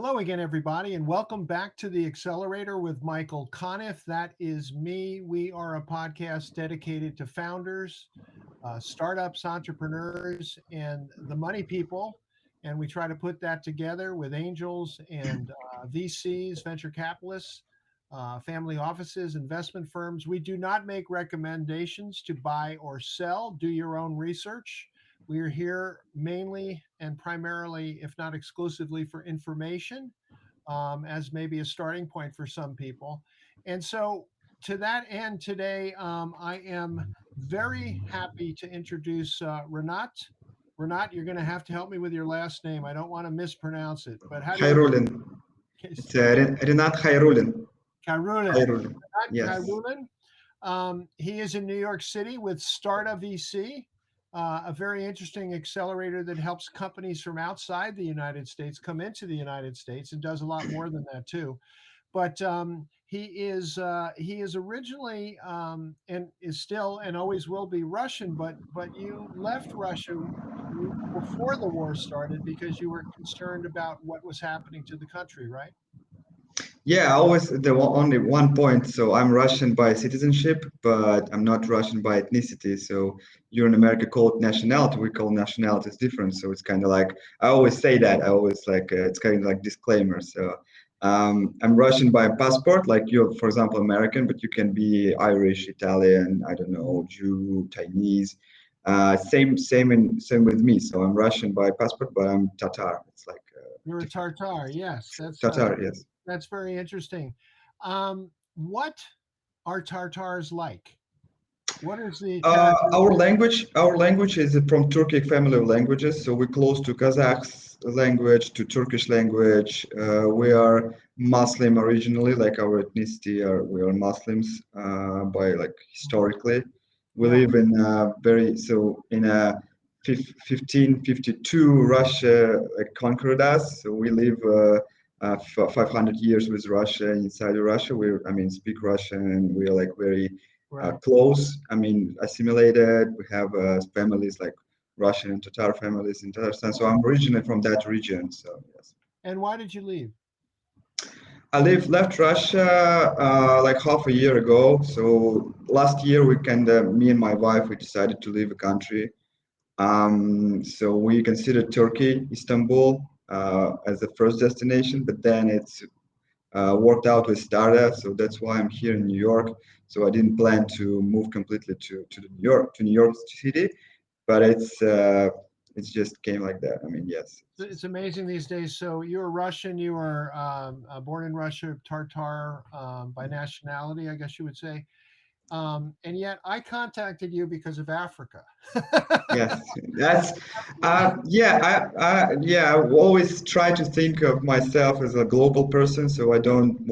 Hello again, everybody, and welcome back to the Accelerator with Michael Conniff. That is me. We are a podcast dedicated to founders, startups, entrepreneurs, and the money people. And we try to put that together with angels and VCs, venture capitalists, family offices, investment firms. We do not make recommendations to buy or sell. Do your own research. We are here mainly and primarily, if not exclusively, for information, as maybe a starting point for some people. And so, to that end, today I am very happy to introduce Renat. Renat, you're going to have to help me with your last name. I don't want to mispronounce it, but how do you? Khairullin. It's Renat Khairullin. Khairullin. Khairullin. Renat Yes. Khairullin. He is in New York City with Starta VC, a very interesting accelerator that helps companies from outside the United States come into the United States and does a lot more than that too. But he is originally and is still and always will be Russian. But you left Russia before the war started because you were concerned about what was happening to the country, right? Yeah, always only one point. So I'm Russian by citizenship, but I'm not Russian by ethnicity. So you're in America called nationality. We call nationalities different. So it's kind of like I always say that. I always like it's kind of like disclaimer. So I'm Russian by passport, like you're, for example, American, but you can be Irish, Italian, I don't know, Jew, Chinese. Same with me. So I'm Russian by passport, but I'm Tatar. It's like You're a Tartar, yes. Tatar. Yes. That's very interesting. What are Tartars like? What is the Our language is from Turkic family of languages, so we're close to Kazakh language, to Turkish language. We are Muslim originally, like our ethnicity are we are Muslims by like historically. We Yeah. live in in 1552 Russia conquered us, so we live 500 years with Russia inside of Russia. I mean, speak Russian, and we are like very Right. close. I mean, assimilated. We have families like Russian and Tatar families in Tatarstan. So I'm originally from that region. So yes, And why did you leave? I left Russia like half a year ago. So last year we me and my wife, we decided to leave the country. So we considered Turkey, Istanbul, as the first destination, but then it's worked out with Starta, so that's why I'm here in New York. So I didn't plan to move completely to New York City, but it's just came like that. I mean, yes. It's amazing these days. So you're Russian. You were born in Russia, Tartar by nationality, I guess you would say. And yet I contacted you because of Africa. Yes, that's I always try to think of myself as a global person, so I don't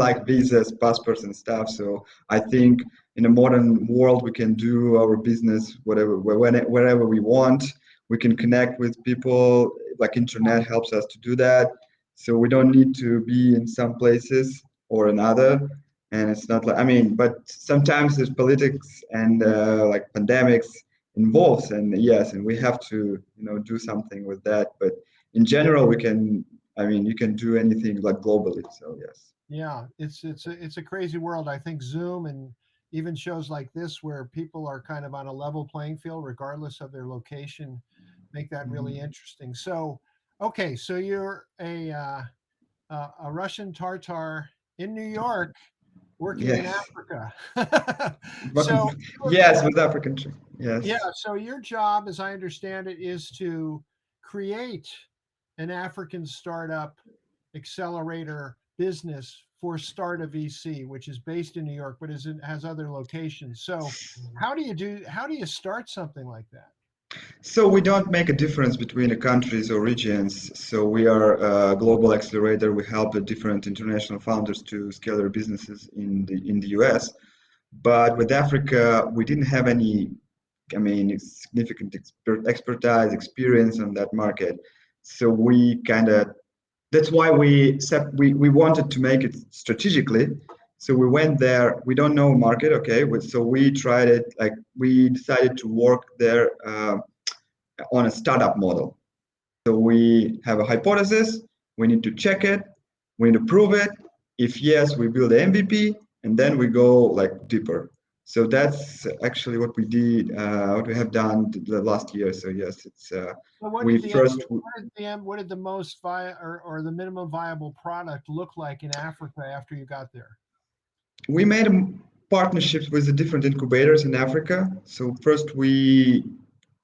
like visas, passports and stuff. So I think in a modern world we can do our business wherever we want. We can connect with people, like internet helps us to do that. So we don't need to be in some places or another. And it's not like, I mean, but sometimes there's politics and like pandemics involves, and yes, and we have to do something with that, but in general we can, I mean, you can do anything like globally, so yes. Yeah, it's a crazy world. I think Zoom and even shows like this where people are kind of on a level playing field regardless of their location make that really Mhm. interesting. So, okay, so you're a Russian Tartar in New York working in Yes. Africa. But So, yes, with African yeah, yes. so your job, as I understand it, is to create an African startup accelerator business for Starta VC, which is based in New York, but has other locations. So, how do you start something like that? So we don't make a difference between the countries or regions. So we are a global accelerator. We help the different international founders to scale their businesses in the US. But with Africa, we didn't have any, I mean, significant expertise, experience on that market. So we kind of, that's why we wanted to make it strategically. So we went there. We don't know market, okay? So we tried it. Like we decided to work there on a startup model. So we have a hypothesis. We need to check it. We need to prove it. If yes, we build the MVP, and then we go like deeper. So that's actually what we did, what we have done the last year. So yes, it's So what we did the first what did the most or the minimum viable product look like in Africa after you got there? we made partnerships with the different incubators in Africa. So first we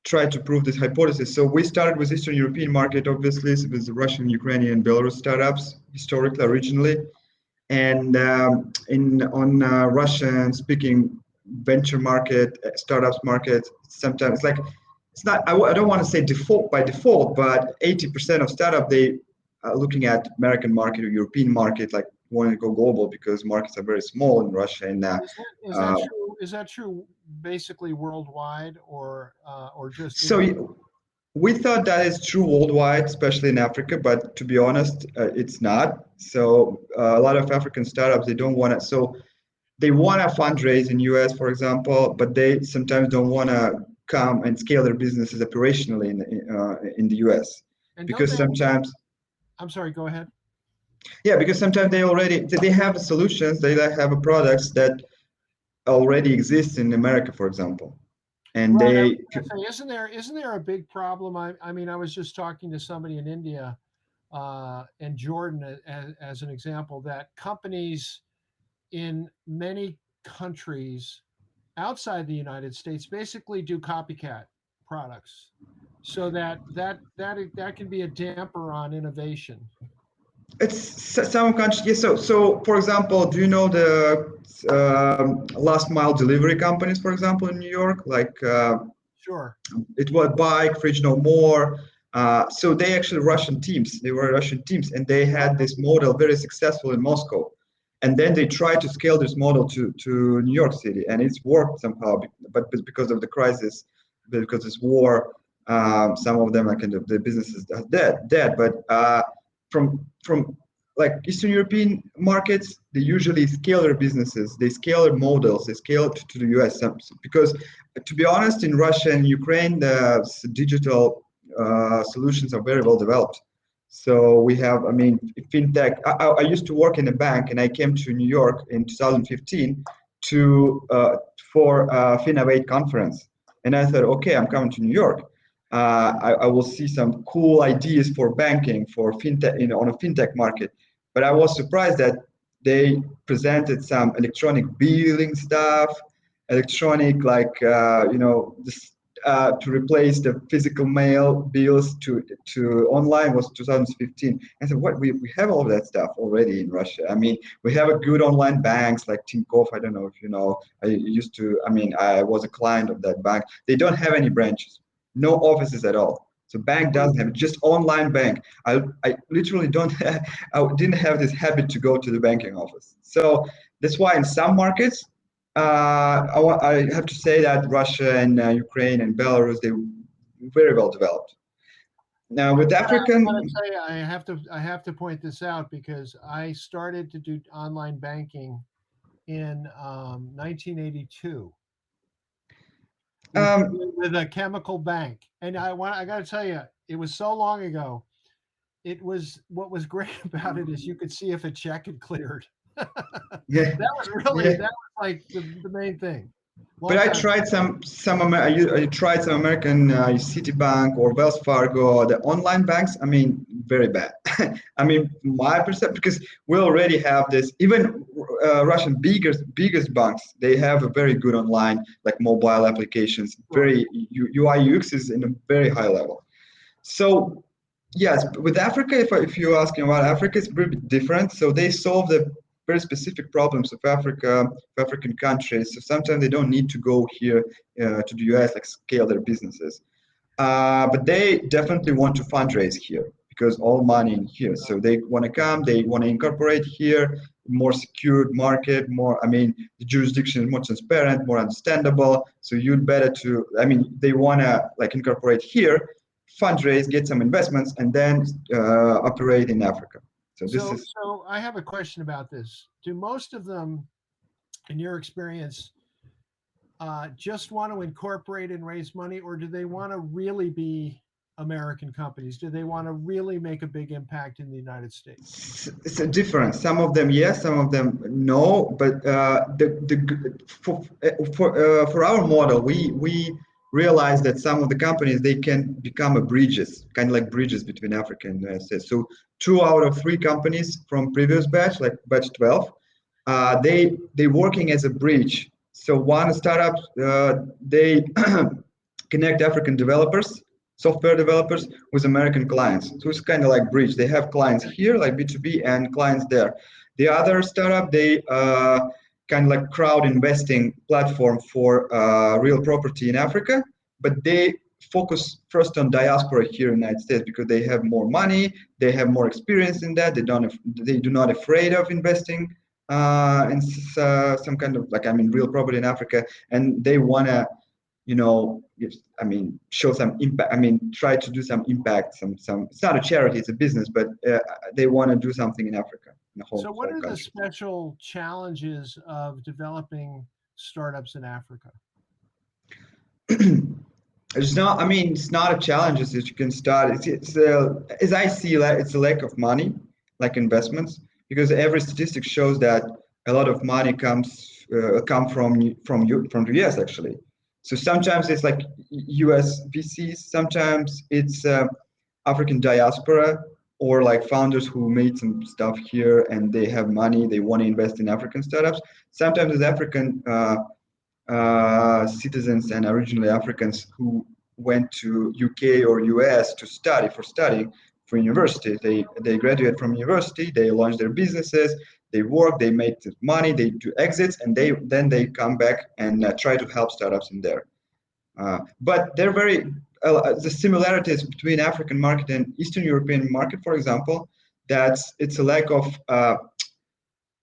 tried to prove this hypothesis. So we started with Eastern European market, obviously, with the Russian, Ukrainian, Belarus startups historically, originally, and in on Russian-speaking venture market, startups market. Sometimes it's like it's not. I don't want to say default by default, but 80% of startup they are looking at American market or European market, like wanting to go global because markets are very small in Russia and Is that true? Is that true basically worldwide or just in Europe? so we thought that is true worldwide, especially in Africa, but to be honest, it's not. So a lot of African startups they don't want to. So they want to fundraise in US, for example, but they sometimes don't want to come and scale their businesses operationally in the US And don't because they? sometimes I'm sorry. Go ahead. yeah, because sometimes they have solutions, they have products that already exist in America, for example, and Right. I was they gonna say, isn't there a big problem? I mean, I was just talking to somebody in India and Jordan as an example that companies in many countries outside the United States basically do copycat products, so that can be a damper on innovation. it's some countries. Yes, so for example, do you know the last mile delivery companies, for example, in New York, like Sure. it was Bike, Fridge No More. So they actually Russian teams. They were Russian teams, and they had this model very successful in Moscow. And then they tried to scale this model to New York City, and it's worked somehow. But because of the crisis, because this war, some of them are kind of the businesses are dead. But from like Eastern European markets, they usually scale their businesses, they scale their models, they scale to the US. Because to be honest, in Russia and Ukraine, the digital solutions are very well developed. So we have, I mean, fintech. I used to work in a bank, and I came to New York in 2015 to for Finovate conference, and I thought, okay, I'm coming to New York. I will see some cool ideas for banking, for fintech, on a fintech market. But I was surprised that they presented some electronic billing stuff, electronic like this to replace the physical mail bills to online was 2015. I said, what we have all of that stuff already in Russia. I mean, we have a good online banks like Tinkoff. I don't know if you know. I used to. I mean, I was a client of that bank. They don't have any branches, no offices at all. So bank doesn't have just online bank. I literally don't I didn't have this habit to go to the banking office. So that's why in some markets, I have to say that Russia and Ukraine and Belarus they very well developed. Now with I gotta African, say, I have to point this out because I started to do online banking in 1982 with um, with a chemical bank, and I got to tell you, it was so long ago. It was what was great about it is you could see if a check had cleared. yeah, That was really yeah. that was like the main thing. But Long I time. tried I tried some American Citibank or Wells Fargo, the online banks. I mean, very bad. I mean, my perception because we already have this. Even Russian biggest banks, they have a very good online like mobile applications. Sure. Very UI UX is in a very high level. So yes, with Africa, if you're asking about Africa, it's a bit different. So they solve the very specific problems of Africa, of African countries. So sometimes they don't need to go here to the US, like scale their businesses. But they definitely want to fundraise here because all money in here. So they want to come, they want to incorporate here, more secured market, more, I mean, the jurisdiction is more transparent, more understandable. So you'd better to, I mean, they want to like incorporate here, fundraise, get some investments, and then operate in Africa. So this is So I have a question about this. Do most of them, in your experience, just want to incorporate and raise money, or do they want to really be? American companies? Do they want to really make a big impact in the United States? It's a difference. Some of them yes, some of them no. But for our model, we realize that some of the companies they can become a bridges, kind of like bridges between Africa and the United States. So 2 out of 3 companies from previous batch, like batch 12, they working as a bridge. So one startup they connect African developers, software developers with American clients. So it's kind of like bridge. They have clients here, like B2B, and clients there. The other startup, they kind of like crowd investing platform for real property in Africa, but they focus first on diaspora here in the United States because they have more money, they have more experience in that. They do not afraid of investing in some kind of like real property in Africa, and they wanna show some impact. Try to do some impact. Some. It's not a charity; it's a business, but they want to do something in Africa, in the So, what whole are the country. special challenges of developing startups in Africa? It's not. It's not a challenge that you can start. As I see, like, it's a lack of money, like investments, because every statistic shows that a lot of money come from the US actually. So sometimes it's like US VCs, sometimes it's African diaspora or like founders who made some stuff here and they have money, they want to invest in African startups. Sometimes it's African citizens and originally Africans who went to UK or US to study for university. They graduate from university, they launch their businesses, they work, they make money, they do exits, and they come back and try to help startups in there. But they're very the similarities between African market and Eastern European market, for example, it's a lack of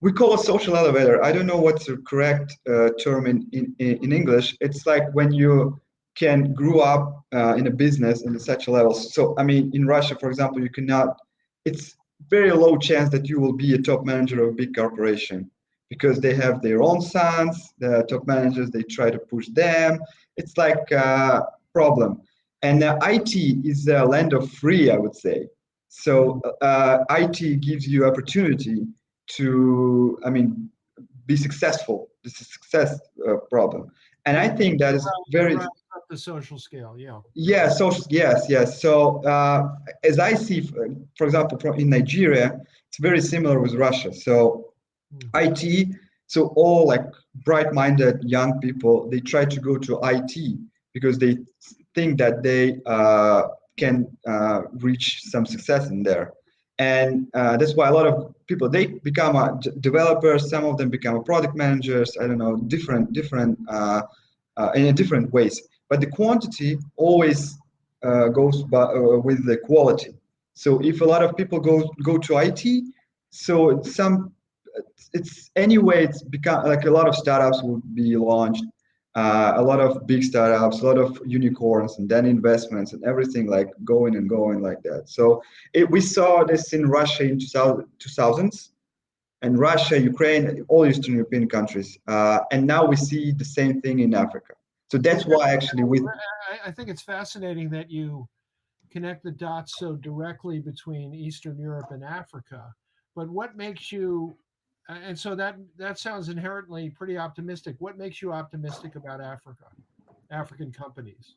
we call a social elevator. I don't know what's the correct term in English. It's like when you can grow up in a business in such a level. So in Russia, for example, you cannot. It's very low chance that you will be a top manager of a big corporation because they have their own sons, the top managers. They try to push them. It's like a problem. And IT is a land of free, I would say. So IT gives you opportunity to be successful. This is a success problem, and I think that is very up the social scale. yeah, social, yes. So as I see, for example, in Nigeria, it's very similar with Russia. So IT, so all like bright-minded young people, they try to go to IT because they think that they can reach some success in there. And that's why a lot of people, they become developers. Some of them become product managers. I don't know, different in a different ways. But the quantity always goes with the quality. So if a lot of people go to IT, so it's anyway, it's become like a lot of startups will be launched, a lot of big startups, a lot of unicorns, and then investments and everything like going and going like that. So we saw this in Russia in 2000s, and Russia, Ukraine, all Eastern European countries, and now we see the same thing in Africa. So that's why actually I think it's fascinating that you connect the dots so directly between Eastern Europe and Africa. But what makes you, and so that sounds inherently pretty optimistic. What makes you optimistic about Africa, African companies?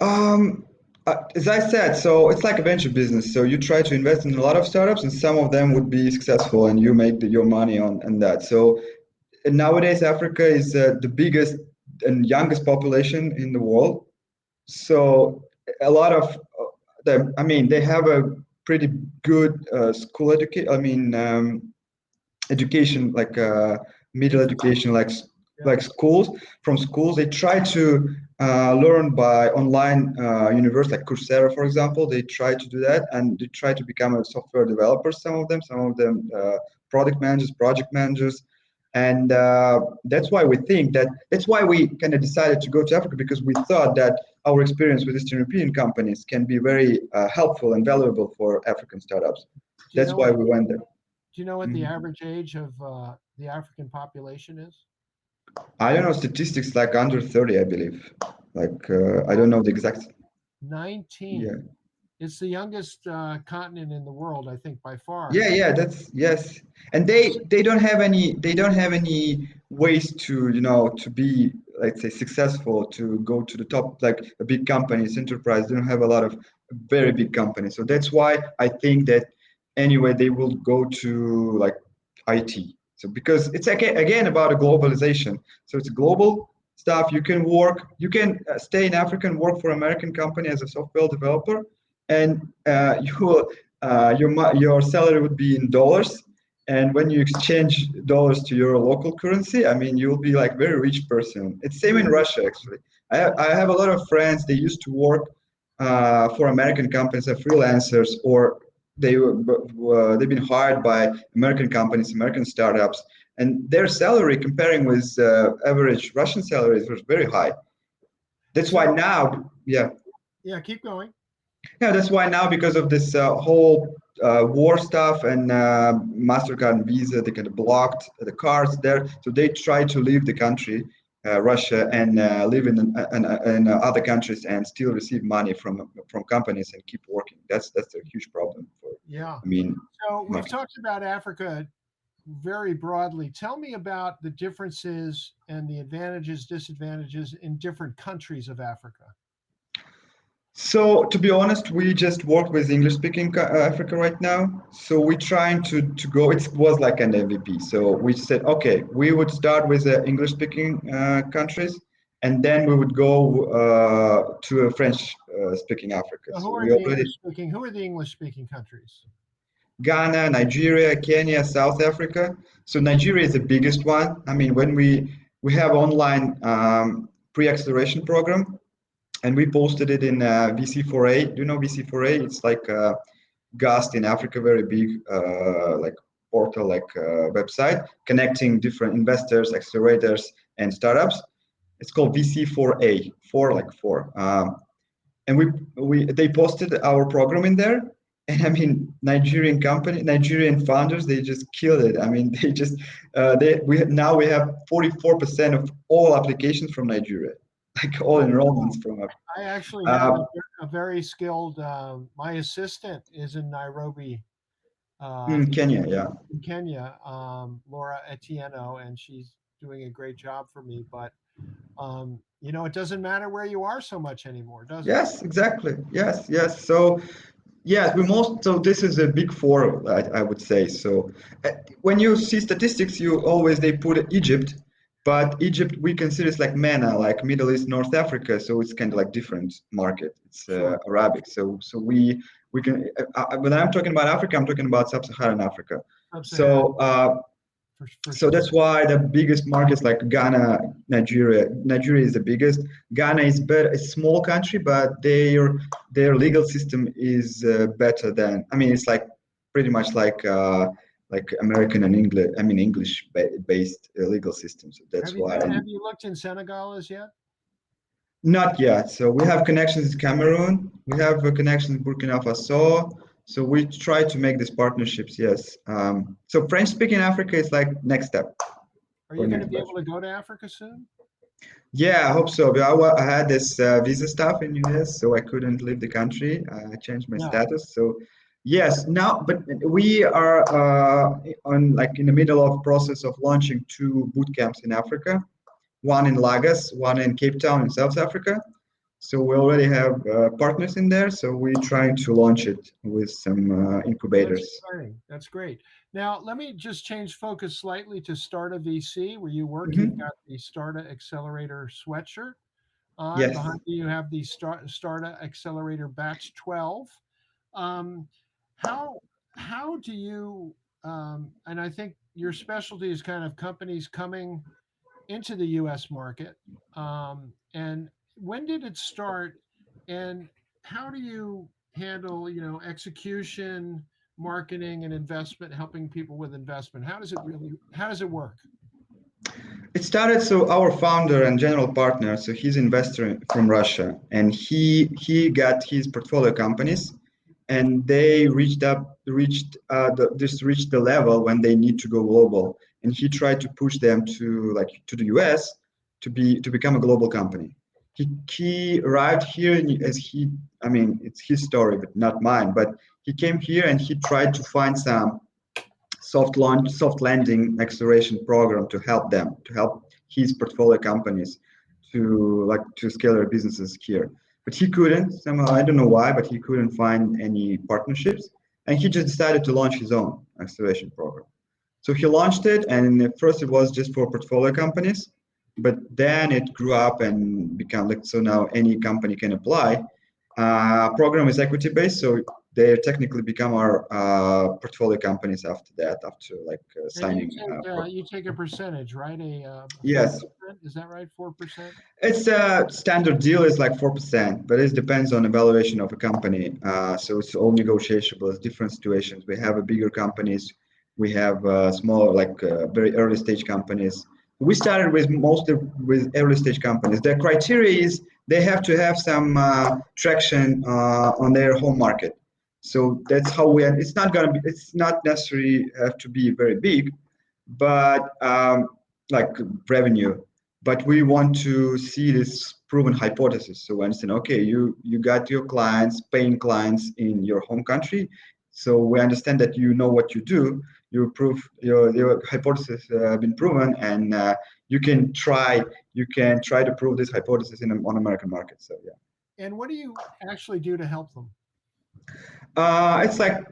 As I said, so it's like a venture business. So you try to invest in a lot of startups, and some of them would be successful, and you make your money on that. So nowadays, Africa is the biggest and youngest population in the world. So a lot of them, they have a pretty good school education. Education, like middle education, like schools. From schools, they try to learn by online university, like Coursera, for example. They try to do that, and they try to become a software developer. Some of them, product managers, project managers. And that's why we think that that's why we kind of decided to go to Africa, because we thought that our experience with Eastern European companies can be very helpful and valuable for African startups. That's why we went there. Do you know what the average age of the African population is? I don't know statistics, like under 30, I believe. Like I don't know the exact. 19. Yeah. It's the youngest continent in the world, I think, by far. Yeah, that's yes. And they don't have any ways to, to be, let's say, successful, to go to the top, like a big companies, enterprise. They don't have a lot of very big companies. So that's why I think that anyway they will go to like IT. So because it's again about a globalization. So it's global stuff. You can work, you can stay in Africa and work for American company as a software developer, and your salary would be in dollars, and when you exchange dollars to your local currency, I mean, you'll be like very rich person. It's same in Russia actually. I have a lot of friends. They used to work for American companies as freelancers, or they've been hired by American companies, American startups, and their salary comparing with average Russian salaries was very high. That's why now, yeah. Yeah, keep going. Yeah, that's why now, because of this whole war stuff and MasterCard and Visa, they kind of blocked the cards there. So they try to leave the country, Russia, and live in other countries and still receive money from companies and keep working. That's a huge problem for. Yeah. I mean, So we've talked about Africa very broadly. Tell me about the differences and the advantages, disadvantages in different countries of Africa. So to be honest, we just work with English-speaking Africa right now. So we're trying to go. It was like an MVP. So we said, okay, we would start with the English-speaking countries, and then we would go to a French-speaking Africa. So So we already who are the English-speaking countries? Ghana, Nigeria, Kenya, South Africa. So Nigeria is the biggest one. I mean, when we have online pre-acceleration program, and we posted it in VC4A. Do you know VC4A? It's like GAST in Africa, very big like portal, like website connecting different investors, accelerators, and startups. It's called VC4A, four like four. And they posted our program in there. And I mean, Nigerian founders, they just killed it. I mean, they just now we have 44% of all applications from Nigeria, like all enrollments from. I actually have a very skilled. My assistant is in Nairobi, Kenya, yeah. in Kenya, Laura Etieno, and she's doing a great job for me. But it doesn't matter where you are so much anymore, does it? Yes, exactly. Yes. So, yes, so this is a big four, I would say. So, when you see statistics, they put Egypt, but Egypt we consider it's like MENA, like Middle East, North Africa. So it's kind of like different market. It's Sure. Arabic. So we can. When I'm talking about Africa, I'm talking about Sub-Saharan Africa. So. For So sure. that's why the biggest markets like Ghana, Nigeria. Nigeria is the biggest. Ghana is better, a small country, but their legal system is better than. I mean, it's like pretty much like American and English. I mean, English-based legal system. So that's why. Have you looked in Senegal as yet? Not yet. So we have connections in Cameroon. We have a connection in Burkina Faso. So we try to make these partnerships, yes. So French-speaking Africa is like next step. Are you going to be able to go to Africa soon? Yeah, I hope so. But I had this visa stuff in US, so I couldn't leave the country. I changed my status. So yes, now, but we are on like in the middle of process of launching 2 boot camps in Africa, one in Lagos, one in Cape Town in South Africa. So we already have partners in there. So we're trying to launch it with some incubators. That's exciting. That's great. Now, let me just change focus slightly to Starta VC, where you work. You've got the Starta Accelerator sweatshirt on. Yes. Behind you have the Starta Accelerator Batch 12. How do you, and I think your specialty is kind of companies coming into the U.S. market. And when did it start? And how do you handle, execution, marketing, and investment, helping people with investment? How does it work? It started, so our founder and general partner, so he's an investor from Russia, and he got his portfolio companies, and they reached the level when they need to go global, and he tried to push them to the US to become a global company. he arrived here as he, I mean, it's his story, but not mine. But he came here and he tried to find some soft landing acceleration program to help them, to help his portfolio companies to scale their businesses here. But he couldn't somehow, I don't know why, but he couldn't find any partnerships, and he just decided to launch his own acceleration program. So he launched it, and at first it was just for portfolio companies, but then it grew up and became like, so now any company can apply. Program is equity based, so they technically become our portfolio companies after that, after like signing. You take a percentage, right? Yes. 4%, is that right? 4%? It's a standard deal is like 4%, but it depends on evaluation of a company. So it's all negotiable. It's different situations. We have a bigger companies, we have smaller, like very early stage companies. We started with mostly with early stage companies. The criteria is they have to have some traction on their home market. So that's how we. It's not gonna be. It's not necessarily have to be very big, but like revenue. But we want to see this proven hypothesis. So we understand, okay, you got your clients, paying clients in your home country. So we understand that you know what you do. You prove your hypothesis been proven, and you can try to prove this hypothesis on American market. So yeah. And what do you actually do to help them? It's like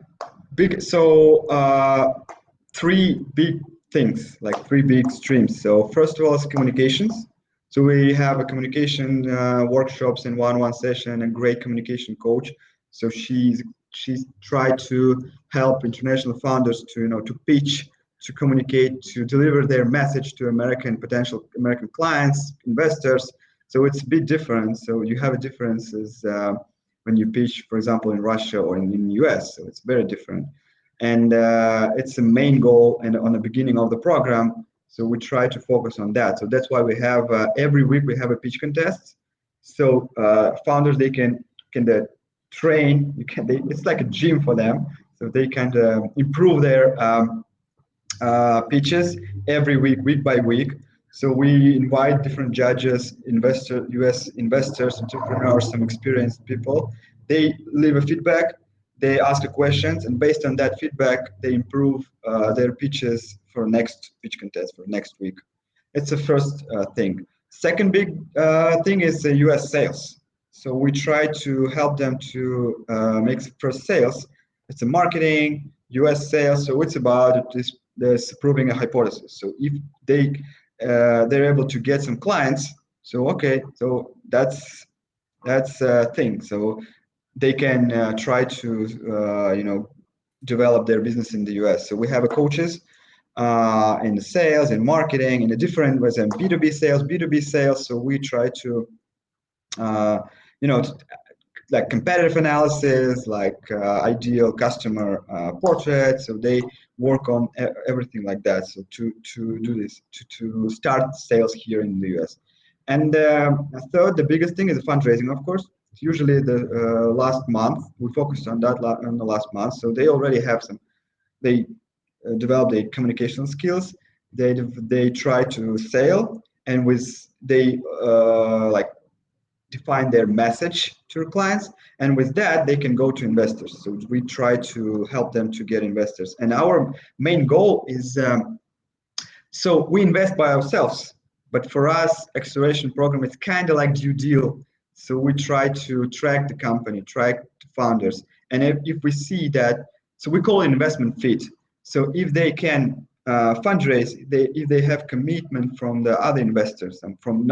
big. So three big things, like three big streams. So first of all is communications. So we have a communication workshops and one-on-one session, and great communication coach. So she's tried to help international founders to to pitch, to communicate, to deliver their message to potential American clients, investors. So it's a bit different. So you have differences when you pitch, for example, in Russia or in the US. So it's very different. And it's the main goal and on the beginning of the program. So we try to focus on that. So that's why we have every week we have a pitch contest. So founders, they can train. It's like a gym for them. So they can improve their pitches every week by week. So we invite different judges, US investors, entrepreneurs, some experienced people. They leave a feedback, they ask questions, and based on that feedback, they improve their pitches for next pitch contest for next week. It's the first thing. Second big thing is US sales. So we try to help them to make first sales. It's a marketing, US sales. So it's about this proving a hypothesis. So if they're able to get some clients, so okay, so that's a thing. So they can try to develop their business in the US. So we have coaches in the sales and marketing in the different ways, and B2B sales. So we try to like competitive analysis, like ideal customer portrait. So they work on everything like that. So to do this, to start sales here in the US. And third, the biggest thing is fundraising, of course. It's usually the last month. We focused on that on the last month. So they already have they develop their communication skills. They try to sell, and they like define their message to clients, and with that they can go to investors. So we try to help them to get investors, and our main goal is so we invest by ourselves, but for us acceleration program is kind of like due deal. So we try to track the company, track the founders, and if we see that, so we call it investment fit. So if they can fundraise, if they have commitment from the other investors and from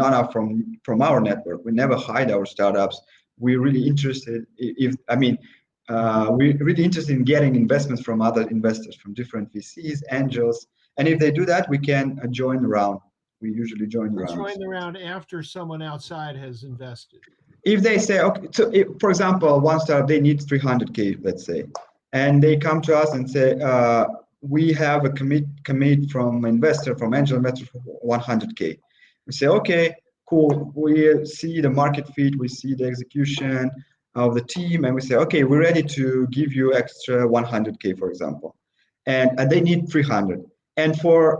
our network. We never hide our startups. We're really interested we're really interested in getting investments from other investors, from different VCs, angels, and if they do that, we can join the round. We usually join the round. Join the round after someone outside has invested. If they say, okay, so for example, one startup, they need 300K, let's say, and they come to us and say, we have a commit from investor, from angel investor for 100K. We say, okay, cool. We see the market fit, we see the execution of the team, and we say, okay, we're ready to give you extra 100K, for example. And they need 300. And for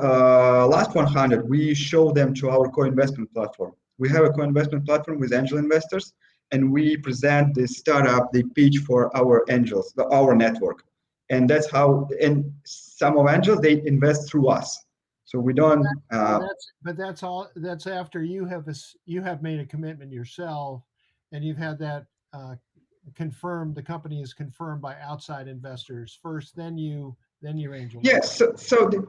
last 100, we show them to our co-investment platform. We have a co-investment platform with angel investors, and we present this startup, they pitch for our angels, our network. And that's how, and some of angels, they invest through us. So we don't, But that's all. That's after you have made a commitment yourself, and you've had that confirmed. The company is confirmed by outside investors first. Then you angel yes, invest. so the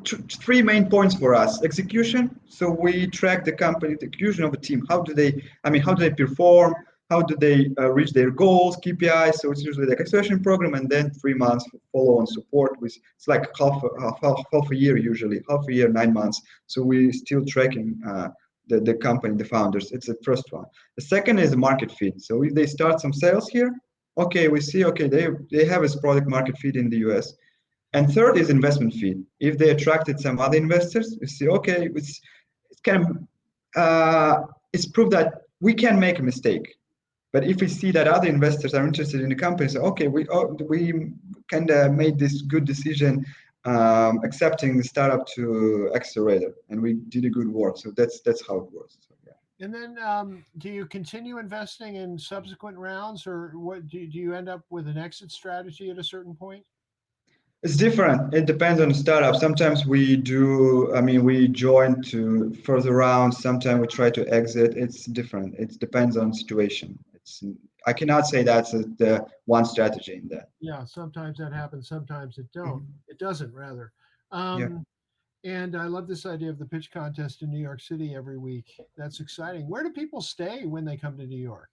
three main points for us: execution. So we track the company, the execution of the team. How do they? I mean, how do they perform? How do they reach their goals, KPIs? So it's usually like acceleration program, and then 3 months follow-on support. With it's like half a year usually, half a year, 9 months. So we still tracking the company, the founders. It's the first one. The second is the market fit. So if they start some sales here, okay, we see okay they have a product market fit in the US. And third is investment fee. If they attracted some other investors, you see, okay, it's kind of it's proof that we can make a mistake. But if we see that other investors are interested in the company, so okay, we kind of made this good decision, accepting the startup to accelerator, and we did a good work. So that's how it works. So, yeah. And then, do you continue investing in subsequent rounds, or what? Do you end up with an exit strategy at a certain point? It's different. It depends on the startup. Sometimes we do, I mean, we join to further rounds. Sometimes we try to exit. It's different. It depends on situation. I cannot say that's the one strategy in that. Yeah, sometimes that happens. Sometimes it don't. Mhm. It doesn't, rather. Yeah. And I love this idea of the pitch contest in New York City every week. That's exciting. Where do people stay when they come to New York?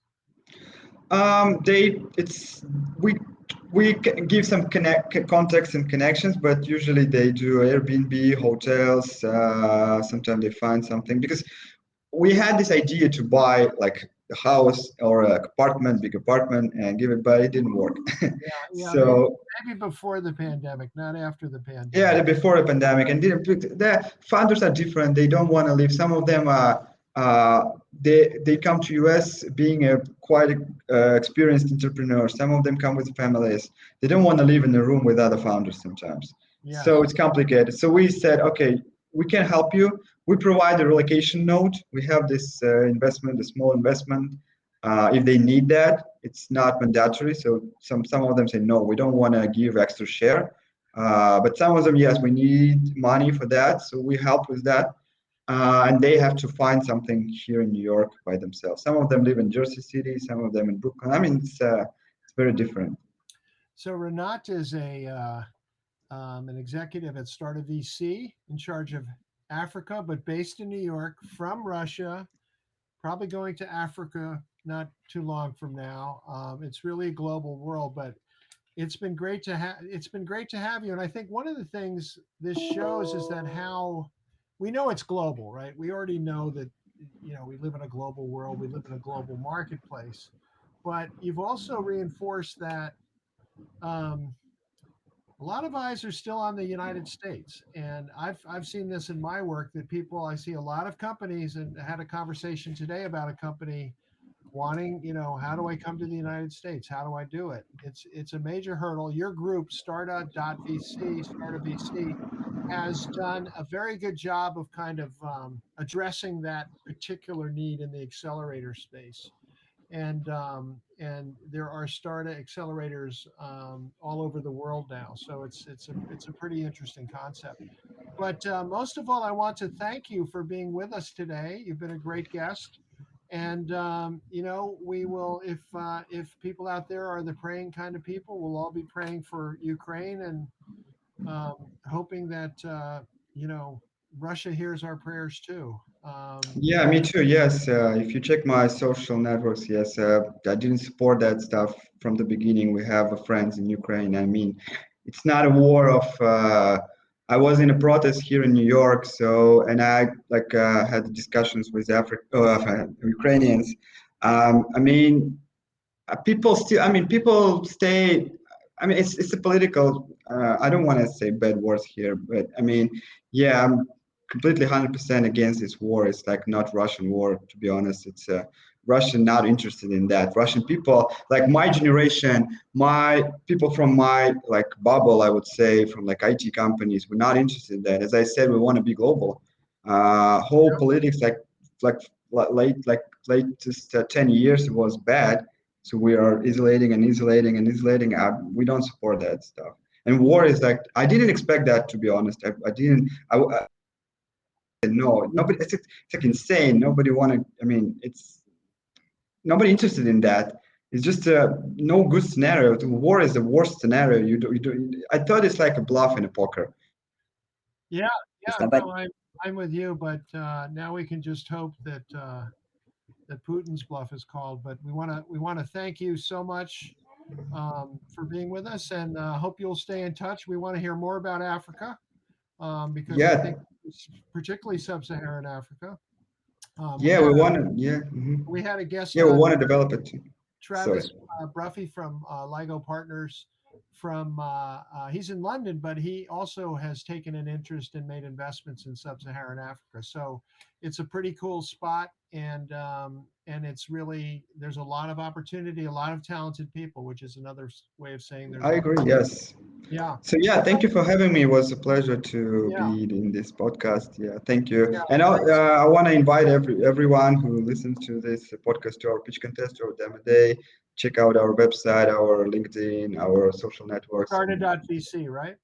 They it's we give some context and connections, but usually they do Airbnb, hotels. Sometimes they find something because we had this idea to buy like a house or an apartment, big apartment, and give it, but it didn't work. Yeah, maybe So maybe before the pandemic, not after the yeah, pandemic. before the pandemic, and the founders are different. They don't want to leave. Some of them are they come to US being a quite experienced entrepreneur. Some of them come with families. They don't want to live in a room with other founders sometimes. So Yes. it's complicated. So we said, okay, we can help you. We provide a relocation note. We have this investment, a small investment. If they need that, it's not mandatory. So some of them say no, we don't want to give extra share. But some of them, yes, we need money for that. So we help with that. And they have to find something here in New York by themselves. Some of them live in Jersey City, some of them in Brooklyn. I mean, it's very different. So Renat is an executive at Starta VC in charge of Africa, but based in New York, from Russia, probably going to Africa not too long from now. It's really a global world, but it's been great to have you. And I think one of the things this shows is that how we know it's global, right? We already know that we live in a global world, we live in a global marketplace, but you've also reinforced that um, a lot of eyes are still on the United States, and I've seen this in my work that people I see a lot of companies, and I had a conversation today about a company wanting, how do I come to the United States? How do I do it? It's a major hurdle. Your group, Starta VC, has done a very good job of kind of addressing that particular need in the accelerator space. And there are Starta accelerators all over the world now. So it's a pretty interesting concept. But most of all, I want to thank you for being with us today. You've been a great guest. And we will, if people out there are the praying kind of people, we'll all be praying for Ukraine and hoping that Russia hears our prayers too. Yeah, me too. Yes, if you check my social networks, yes, I didn't support that stuff from the beginning. We have friends in Ukraine. I mean, it's not a war of. I was in a protest here in New York, so and I like had discussions with Ukrainians. I mean, people still. I mean, people stay. I mean, it's a political. I don't want to say bad words here, but I mean, yeah, I'm completely 100% against this war. It's like not Russian war, to be honest. It's Russian not interested in that. Russian people, like my generation, my people from my like bubble, I would say, from like IT companies, we're not interested in that. As I said, we want to be global. Whole politics, like latest 10 years was bad. So we are isolating and isolating and isolating. We don't support that stuff. And war is like, I didn't expect that, to be honest. I didn't. I no, nobody. It's like insane. Nobody wanted. I mean, it's nobody interested in that. It's just no good scenario. The war is the worst scenario. I thought it's like a bluff in a poker. Yeah, It's yeah. not like No, I'm with you, but now we can just hope that that Putin's bluff is called. But we want to thank you so much for being with us, and hope you'll stay in touch. We want to hear more about Africa because we yeah, think, particularly sub-Saharan Africa. We yeah. had We a want to we had a guest yeah, we on, want to develop it too. Sorry. Travis Bruffy from LIGO Partners. From he's in London, but he also has taken an interest and made investments in sub-Saharan Africa. So it's a pretty cool spot, and it's really, there's a lot of opportunity, a lot of talented people, which is another way of saying there's I a lot. agree. Yes. Yeah, So yeah, thank you for having me. It was a pleasure to yeah, be in this podcast. Yeah, thank you. yeah. And Thanks. I want to invite everyone who listens to this podcast to our pitch contest or demo day. Check out our website, our LinkedIn, our social networks. Starta.vc, right?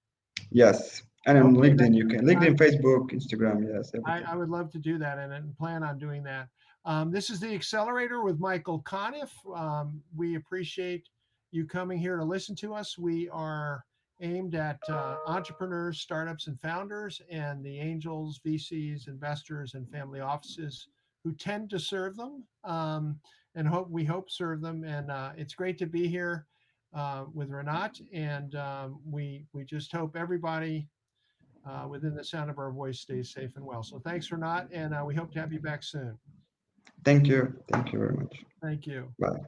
Yes, and on Okay, LinkedIn you can I, LinkedIn, Facebook, Instagram. Yes, everything. I would love to do that and plan on doing that. This is the Accelerator with Michael Conniff. We appreciate you coming here to listen to us. We are aimed at entrepreneurs, startups, and founders, and the angels, VCs, investors, and family offices who tend to serve them, and we hope serve them. And it's great to be here with Renat, and we just hope everybody within the sound of our voice stays safe and well. So thanks, Renat, and we hope to have you back soon. Thank you. Thank you very much. Thank you. Bye.